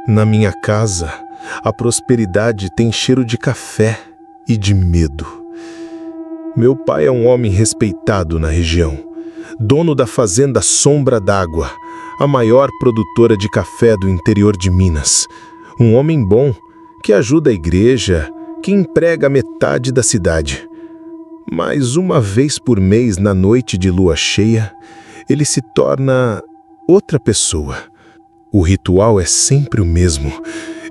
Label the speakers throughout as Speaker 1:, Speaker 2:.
Speaker 1: Na minha casa, a prosperidade tem cheiro de café e de medo. Meu pai é um homem respeitado na região, dono da fazenda Sombra d'Água, a maior produtora de café do interior de Minas. Um homem bom, que ajuda a igreja, que emprega metade da cidade. Mas uma vez por mês, na noite de lua cheia, ele se torna outra pessoa. O ritual é sempre o mesmo.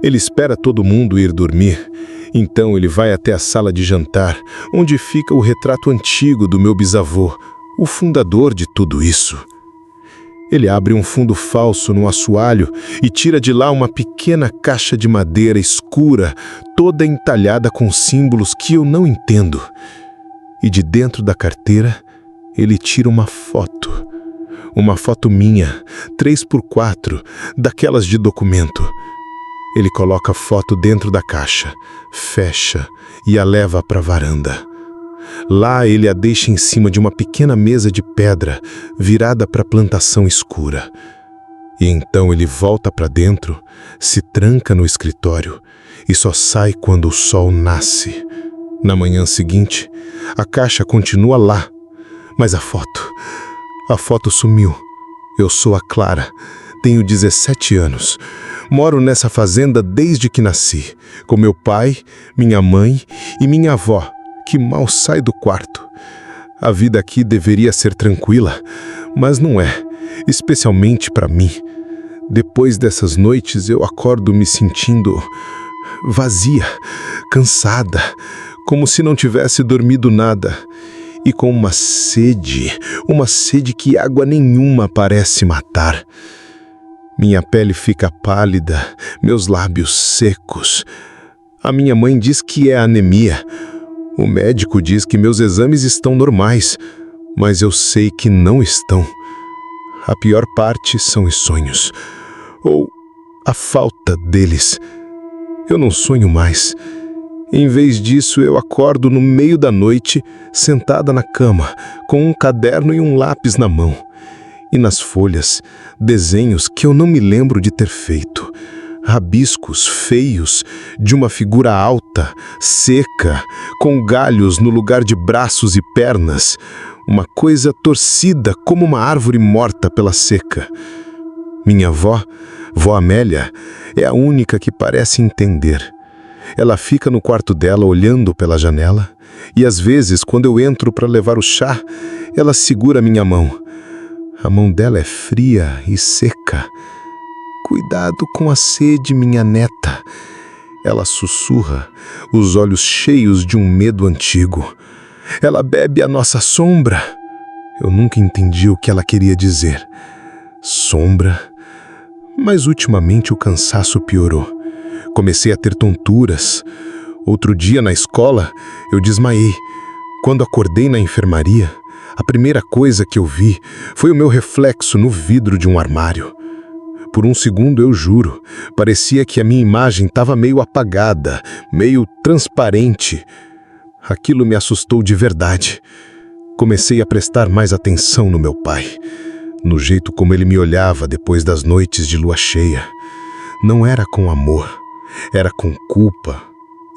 Speaker 1: Ele espera todo mundo ir dormir. Então ele vai até a sala de jantar, onde fica o retrato antigo do meu bisavô, o fundador de tudo isso. Ele abre um fundo falso no assoalho e tira de lá uma pequena caixa de madeira escura, toda entalhada com símbolos que eu não entendo. E de dentro da carteira, ele tira uma foto. Uma foto minha, 3x4, daquelas de documento. Ele coloca a foto dentro da caixa, fecha e a leva para a varanda. Lá ele a deixa em cima de uma pequena mesa de pedra, virada para a plantação escura. E então ele volta para dentro, se tranca no escritório e só sai quando o sol nasce. Na manhã seguinte, a caixa continua lá, mas a foto sumiu. Eu sou a Clara, tenho 17 anos. Moro nessa fazenda desde que nasci, com meu pai, minha mãe e minha avó, que mal sai do quarto. A vida aqui deveria ser tranquila, mas não é, especialmente para mim. Depois dessas noites eu acordo me sentindo vazia, cansada, como se não tivesse dormido nada, e com uma sede que água nenhuma parece matar. Minha pele fica pálida, meus lábios secos. A minha mãe diz que é anemia. O médico diz que meus exames estão normais, mas eu sei que não estão. A pior parte são os sonhos, ou a falta deles. Eu não sonho mais. Em vez disso, eu acordo no meio da noite, sentada na cama, com um caderno e um lápis na mão. E nas folhas, desenhos que eu não me lembro de ter feito. Rabiscos feios de uma figura alta, seca, com galhos no lugar de braços e pernas. Uma coisa torcida como uma árvore morta pela seca. Minha avó, vó Amélia, é a única que parece entender. Ela fica no quarto dela olhando pela janela e às vezes, quando eu entro para levar o chá, ela segura minha mão. A mão dela é fria e seca. Cuidado com a sede, minha neta. Ela sussurra, os olhos cheios de um medo antigo. Ela bebe a nossa sombra. Eu nunca entendi o que ela queria dizer. Sombra. Mas ultimamente o cansaço piorou. Comecei a ter tonturas. Outro dia na escola, eu desmaiei. Quando acordei na enfermaria, a primeira coisa que eu vi foi o meu reflexo no vidro de um armário. Por um segundo, eu juro, parecia que a minha imagem estava meio apagada, meio transparente. Aquilo me assustou de verdade. Comecei a prestar mais atenção no meu pai, no jeito como ele me olhava depois das noites de lua cheia. Não era com amor, era com culpa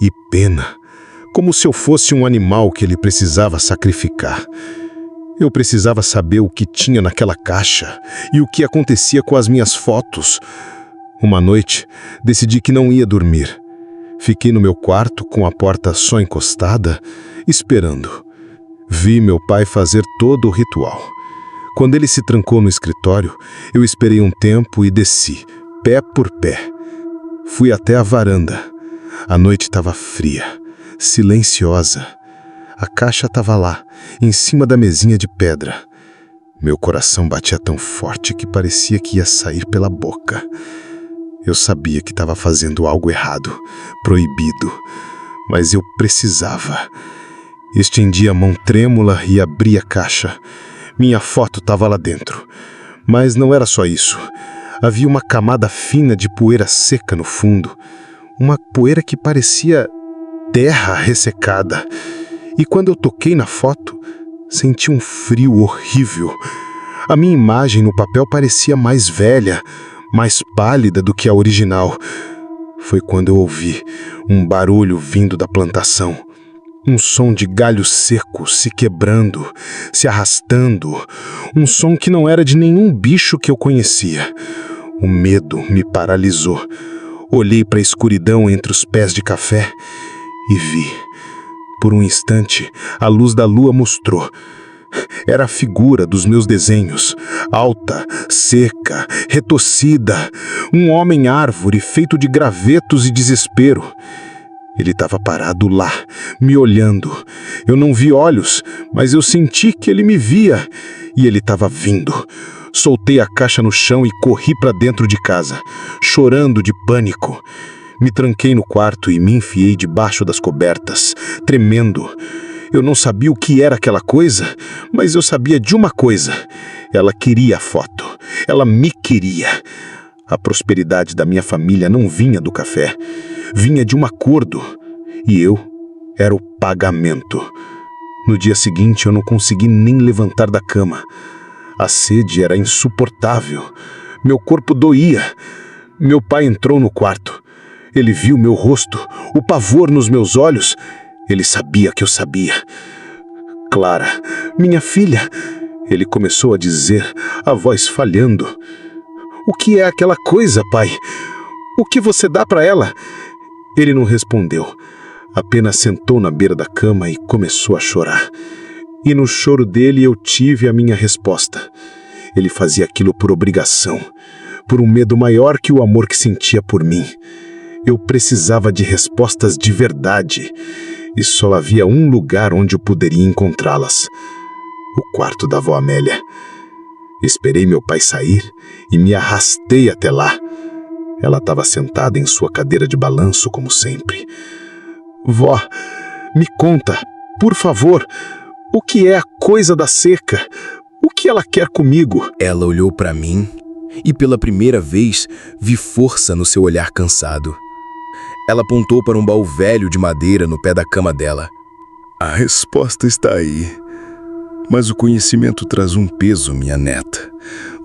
Speaker 1: e pena, como se eu fosse um animal que ele precisava sacrificar. Eu precisava saber o que tinha naquela caixa e o que acontecia com as minhas fotos. Uma noite, decidi que não ia dormir. Fiquei no meu quarto com a porta só encostada, esperando. Vi meu pai fazer todo o ritual. Quando ele se trancou no escritório, eu esperei um tempo e desci, pé por pé. Fui até a varanda. A noite estava fria, silenciosa. A caixa estava lá, em cima da mesinha de pedra. Meu coração batia tão forte que parecia que ia sair pela boca. Eu sabia que estava fazendo algo errado, proibido, mas eu precisava. Estendi a mão trêmula e abri a caixa. Minha foto estava lá dentro. Mas não era só isso. Havia uma camada fina de poeira seca no fundo. Uma poeira que parecia terra ressecada. E quando eu toquei na foto, senti um frio horrível. A minha imagem no papel parecia mais velha,
Speaker 2: mais pálida do que a original. Foi quando eu ouvi um barulho vindo da plantação. Um som de galho seco se quebrando, se arrastando. Um som que não era de nenhum bicho que eu conhecia. O medo me paralisou. Olhei para a escuridão entre os pés de café e vi. Por um instante, a luz da lua mostrou. Era a figura dos meus desenhos, alta, seca, retossida, um homem-árvore feito de gravetos e desespero. Ele estava parado lá, me olhando. Eu não vi olhos, mas eu senti que ele me via. E ele estava vindo. Soltei a caixa no chão e corri para dentro de casa, chorando de pânico. Me tranquei no quarto e me enfiei debaixo das cobertas, tremendo. Eu não sabia o que era aquela coisa, mas eu sabia de uma coisa. Ela queria a foto. Ela me queria. A prosperidade da minha família não vinha do café. Vinha de um acordo. E eu era o pagamento. No dia seguinte, eu não consegui nem levantar da cama. A sede era insuportável. Meu corpo doía. Meu pai entrou no quarto. Ele viu meu rosto, o pavor nos meus olhos. Ele sabia que eu sabia. Clara, minha filha, ele começou a dizer, a voz falhando. O que é aquela coisa, pai? O que você dá para ela? Ele não respondeu. Apenas sentou na beira da cama e começou a chorar. E no choro dele eu tive a minha resposta. Ele fazia aquilo por obrigação, por um medo maior que o amor que sentia por mim. Eu precisava de respostas de verdade, e só havia um lugar onde eu poderia encontrá-las: o quarto da avó Amélia. Esperei meu pai sair e me arrastei até lá. Ela estava sentada em sua cadeira de balanço, como sempre. Vó, me conta, por favor, o que é a coisa da seca? O que ela quer comigo?
Speaker 3: Ela olhou para mim e pela primeira vez vi força no seu olhar cansado. Ela apontou para um baú velho de madeira no pé da cama dela.
Speaker 4: A resposta está aí. Mas o conhecimento traz um peso, minha neta.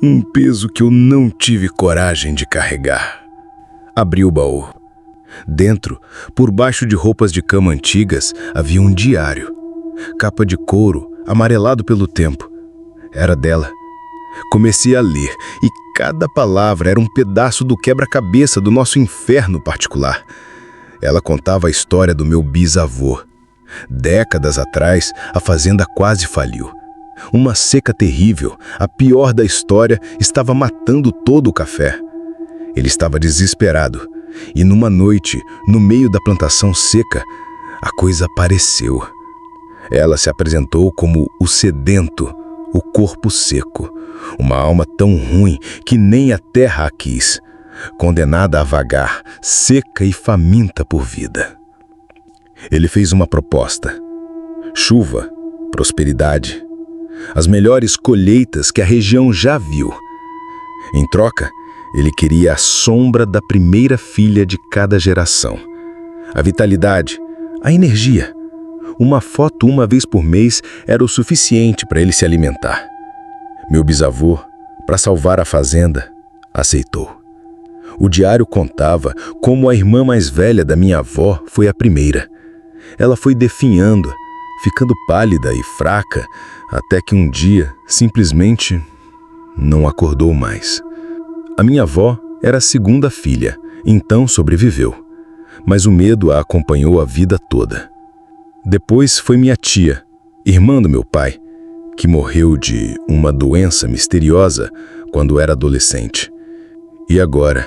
Speaker 4: Um peso que eu não tive coragem de carregar.
Speaker 3: Abri o baú. Dentro, por baixo de roupas de cama antigas, havia um diário. Capa de couro, amarelado pelo tempo. Era dela. Comecei a ler, e cada palavra era um pedaço do quebra-cabeça do nosso inferno particular. Ela contava a história do meu bisavô. Décadas atrás, a fazenda quase faliu. Uma seca terrível, a pior da história, estava matando todo o café. Ele estava desesperado, e numa noite, no meio da plantação seca, a coisa apareceu. Ela se apresentou como o sedento, o corpo seco, uma alma tão ruim que nem a terra a quis, condenada a vagar, seca e faminta por vida. Ele fez uma proposta: chuva, prosperidade, as melhores colheitas que a região já viu. Em troca, ele queria a sombra da primeira filha de cada geração, a vitalidade, a energia. Uma foto uma vez por mês era o suficiente para ele se alimentar. Meu bisavô, para salvar a fazenda, aceitou. O diário contava como a irmã mais velha da minha avó foi a primeira. Ela foi definhando, ficando pálida e fraca, até que um dia, simplesmente, não acordou mais. A minha avó era a segunda filha, então sobreviveu. Mas o medo a acompanhou a vida toda. Depois foi minha tia, irmã do meu pai, que morreu de uma doença misteriosa quando era adolescente. E agora,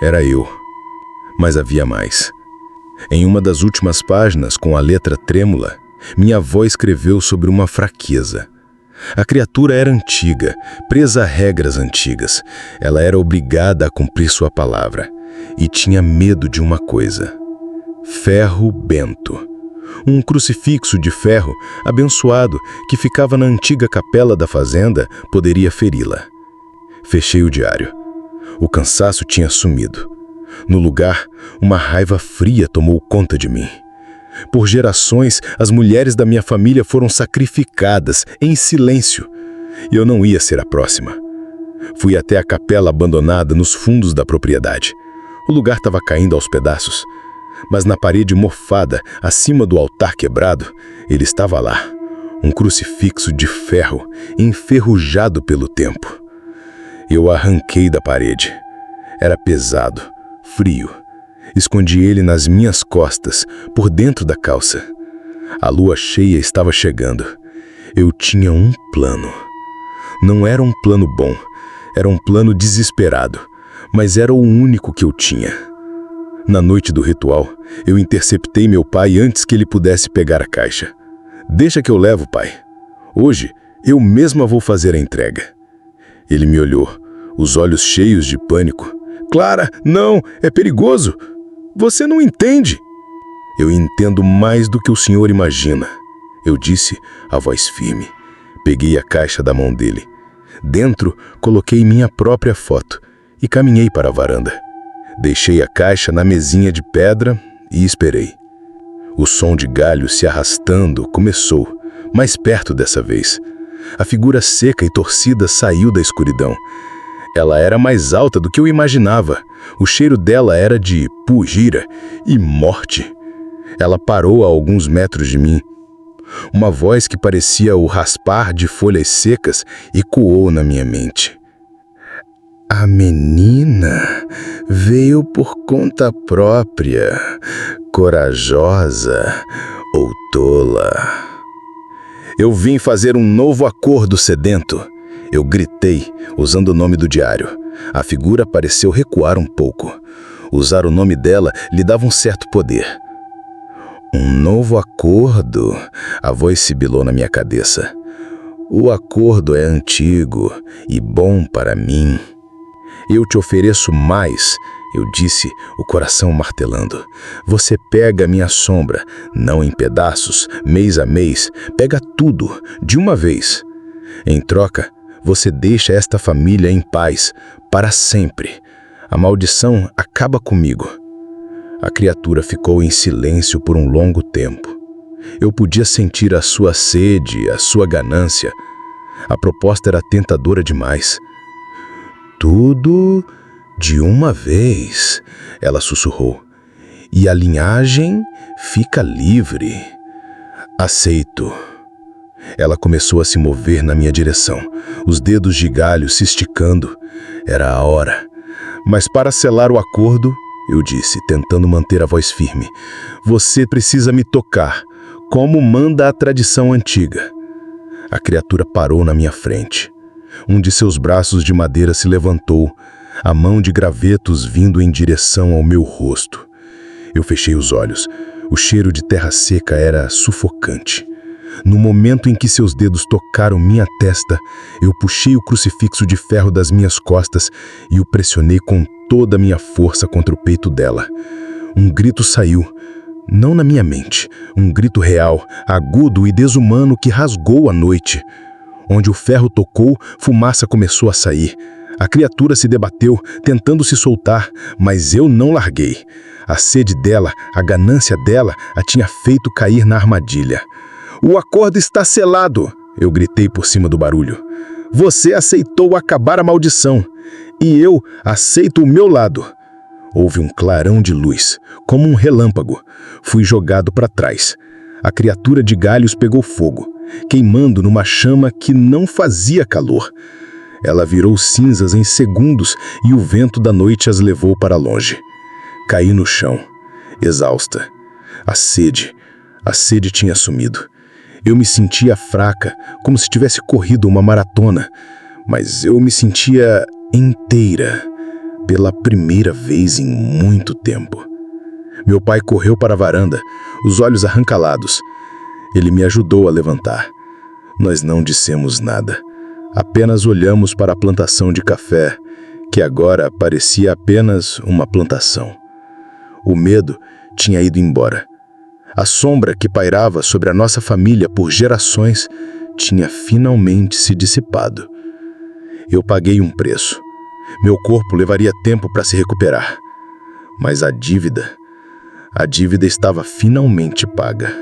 Speaker 3: era eu. Mas havia mais. Em uma das últimas páginas, com a letra trêmula, minha avó escreveu sobre uma fraqueza. A criatura era antiga, presa a regras antigas. Ela era obrigada a cumprir sua palavra e tinha medo de uma coisa: ferro bento. Um crucifixo de ferro abençoado que ficava na antiga capela da fazenda poderia feri-la. Fechei o diário. O cansaço tinha sumido. No lugar, uma raiva fria tomou conta de mim. Por gerações, as mulheres da minha família foram sacrificadas em silêncio. E eu não ia ser a próxima. Fui até a capela abandonada nos fundos da propriedade. O lugar estava caindo aos pedaços, mas na parede mofada, acima do altar quebrado, ele estava lá, um crucifixo de ferro enferrujado pelo tempo. Eu o arranquei da parede. Era pesado, frio. Escondi ele nas minhas costas, por dentro da calça. A lua cheia estava chegando. Eu tinha um plano. Não era um plano bom, era um plano desesperado, mas era o único que eu tinha. Na noite do ritual, eu interceptei meu pai antes que ele pudesse pegar a caixa. Deixa que eu levo, pai. Hoje, eu mesma vou fazer a entrega. Ele me olhou, os olhos cheios de pânico. Clara, não, é perigoso. Você não entende. Eu entendo mais do que o senhor imagina, eu disse, a voz firme. Peguei a caixa da mão dele. Dentro, coloquei minha própria foto e caminhei para a varanda. Deixei a caixa na mesinha de pedra e esperei. O som de galhos se arrastando começou, mais perto dessa vez. A figura seca e torcida saiu da escuridão. Ela era mais alta do que eu imaginava. O cheiro dela era de pujira e morte. Ela parou a alguns metros de mim. Uma voz que parecia o raspar de folhas secas ecoou na minha mente. A menina veio por conta própria, corajosa ou tola. Eu vim fazer um novo acordo sedento. Eu gritei, usando o nome do diário. A figura pareceu recuar um pouco. Usar o nome dela lhe dava um certo poder. Um novo acordo, a voz sibilou na minha cabeça. O acordo é antigo e bom para mim. Eu te ofereço mais, eu disse, o coração martelando. Você pega minha sombra, não em pedaços, mês a mês, pega tudo, de uma vez. Em troca, você deixa esta família em paz, para sempre. A maldição acaba comigo. A criatura ficou em silêncio por um longo tempo. Eu podia sentir a sua sede, a sua ganância. A proposta era tentadora demais. Tudo de uma vez, ela sussurrou. E a linhagem fica livre. Aceito. Ela começou a se mover na minha direção, os dedos de galho se esticando. Era a hora. Mas para selar o acordo, eu disse, tentando manter a voz firme, você precisa me tocar, como manda a tradição antiga. A criatura parou na minha frente. Um de seus braços de madeira se levantou, a mão de gravetos vindo em direção ao meu rosto. Eu fechei os olhos. O cheiro de terra seca era sufocante. No momento em que seus dedos tocaram minha testa, eu puxei o crucifixo de ferro das minhas costas e o pressionei com toda a minha força contra o peito dela. Um grito saiu, não na minha mente, um grito real, agudo e desumano que rasgou a noite. Onde o ferro tocou, fumaça começou a sair. A criatura se debateu, tentando se soltar, mas eu não larguei. A sede dela, a ganância dela, a tinha feito cair na armadilha. O acordo está selado, eu gritei por cima do barulho. Você aceitou acabar a maldição, e eu aceito o meu lado. Houve um clarão de luz, como um relâmpago. Fui jogado para trás. A criatura de galhos pegou fogo, queimando numa chama que não fazia calor. Ela virou cinzas em segundos e o vento da noite as levou para longe. Caí no chão, exausta. A sede tinha sumido. Eu me sentia fraca, como se tivesse corrido uma maratona, mas eu me sentia inteira, pela primeira vez em muito tempo. Meu pai correu para a varanda, os olhos arrancalados. Ele me ajudou a levantar. Nós não dissemos nada. Apenas olhamos para a plantação de café, que agora parecia apenas uma plantação. O medo tinha ido embora. A sombra que pairava sobre a nossa família por gerações tinha finalmente se dissipado. Eu paguei um preço. Meu corpo levaria tempo para se recuperar. Mas a dívida estava finalmente paga.